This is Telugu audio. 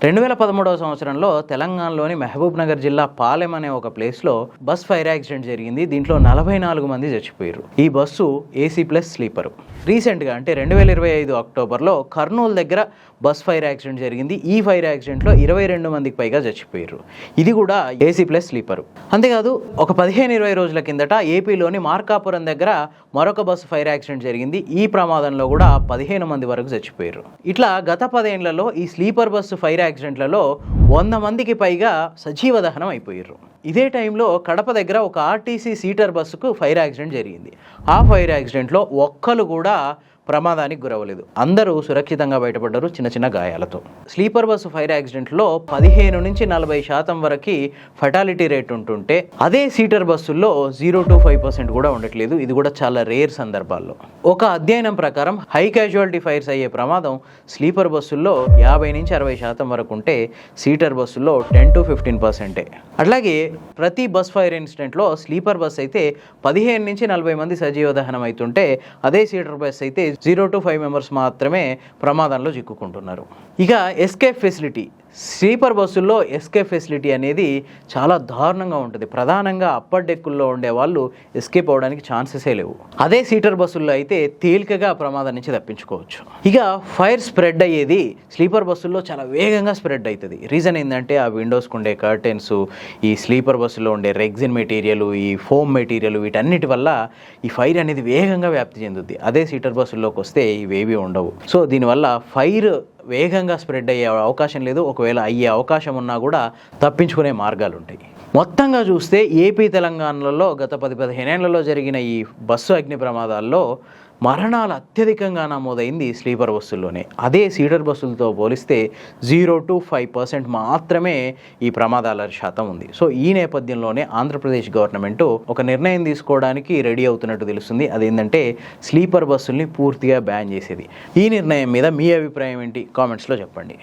2013వ సంవత్సరంలో తెలంగాణలోని మహబూబ్ నగర్ జిల్లా పాలెం అనే ఒక ప్లేస్లో బస్ ఫైర్ యాక్సిడెంట్ జరిగింది. దీంట్లో 44 మంది చచ్చిపోయారు. ఈ బస్సు ఏసీ ప్లస్ స్లీపరు. రీసెంట్గా అంటే 2025 అక్టోబర్లో కర్నూలు దగ్గర బస్ ఫైర్ యాక్సిడెంట్ జరిగింది. ఈ ఫైర్ యాక్సిడెంట్లో 22 మందికి పైగా చచ్చిపోయారు. ఇది కూడా ఏసీ ప్లస్ స్లీపరు. అంతేకాదు ఒక 15-20 రోజుల కిందట ఏపీలోని మార్కాపురం దగ్గర మరొక బస్సు ఫైర్ యాక్సిడెంట్ జరిగింది. ఈ ప్రమాదంలో కూడా 15 మంది వరకు చచ్చిపోయారు. ఇట్లా గత 10 ఏళ్లలో ఈ స్లీపర్ బస్సు ఫైర్ యాక్సిడెంట్లలో 100 మందికి పైగా సజీవ దహనం అయిపోయారు. ఇదే టైంలో కడప దగ్గర ఒక ఆర్టీసీ సీటర్ బస్సుకు ఫైర్ యాక్సిడెంట్ జరిగింది. ఆ ఫైర్ యాక్సిడెంట్లో ఒక్కరు కూడా ప్రమాదానికి గురవలేదు. అందరూ సురక్షితంగా బయటపడ్డారు చిన్న చిన్న గాయాలతో. స్లీపర్ బస్సు ఫైర్ యాక్సిడెంట్లో 15 నుంచి 40% వరకు ఫెటాలిటీ రేట్ ఉంటుంటే అదే సీటర్ బస్సుల్లో 0 to 5% కూడా ఉండట్లేదు. ఇది కూడా చాలా రేర్ సందర్భాల్లో. ఒక అధ్యయనం ప్రకారం హై క్యాజువాలిటీ ఫైర్స్ అయ్యే ప్రమాదం స్లీపర్ బస్సుల్లో 50 నుంచి 60% వరకు ఉంటే సీటర్ బస్సుల్లో 10 to 15%. అట్లాగే ప్రతి బస్ ఫైర్ ఇన్సిడెంట్లో స్లీపర్ బస్ అయితే 15 నుంచి 40 మంది సజీవ దహనం అవుతుంటే అదే సీటర్ బస్ అయితే 0 to 5 మెంబర్స్ మాత్రమే ప్రమాదంలో చిక్కుకుంటున్నారు. ఇక ఎస్కేప్ ఫెసిలిటీ, స్లీపర్ బస్సుల్లో ఎస్కేప్ ఫెసిలిటీ అనేది చాలా దారుణంగా ఉంటుంది. ప్రధానంగా అప్పర్ డెక్కుల్లో ఉండే వాళ్ళు ఎస్కేప్ అవ్వడానికి ఛాన్సెసే లేవు. అదే సీటర్ బస్సుల్లో అయితే తేలికగా ప్రమాదం నుంచి తప్పించుకోవచ్చు. ఇక ఫైర్ స్ప్రెడ్ అయ్యేది స్లీపర్ బస్సుల్లో చాలా వేగంగా స్ప్రెడ్ అవుతుంది. రీజన్ ఏంటంటే ఆ విండోస్కి ఉండే కర్టెన్స్, ఈ స్లీపర్ బస్సులో ఉండే రెగ్జిన్ మెటీరియల్, ఈ ఫోమ్ మెటీరియల్, వీటన్నిటి వల్ల ఈ ఫైర్ అనేది వేగంగా వ్యాప్తి చెందుద్ది. అదే సీటర్ బస్సుల్లోకి వస్తే ఇవేవి ఉండవు. సో దీనివల్ల ఫైర్ వేగంగా స్ప్రెడ్ అయ్యే అవకాశం లేదు. ఒకవేళ అయ్యే అవకాశం ఉన్నా కూడా తప్పించుకునే మార్గాలు ఉంటాయి. మొత్తంగా చూస్తే ఏపీ తెలంగాణలలో గత 10-15 ఏళ్లలో జరిగిన ఈ బస్సు అగ్ని ప్రమాదాల్లో మరణాలు అత్యధికంగా నమోదైంది స్లీపర్ బస్సుల్లోనే. అదే సీటర్ బస్సులతో పోలిస్తే 0 to 5% మాత్రమే ఈ ప్రమాదాల శాతం ఉంది. సో ఈ నేపథ్యంలోనే ఆంధ్రప్రదేశ్ గవర్నమెంట్ ఒక నిర్ణయం తీసుకోవడానికి రెడీ అవుతున్నట్టు తెలుస్తుంది. అదేంటంటే స్లీపర్ బస్సుల్ని పూర్తిగా బ్యాన్ చేసేది. ఈ నిర్ణయం మీద మీ అభిప్రాయం ఏంటి? కామెంట్స్లో చెప్పండి.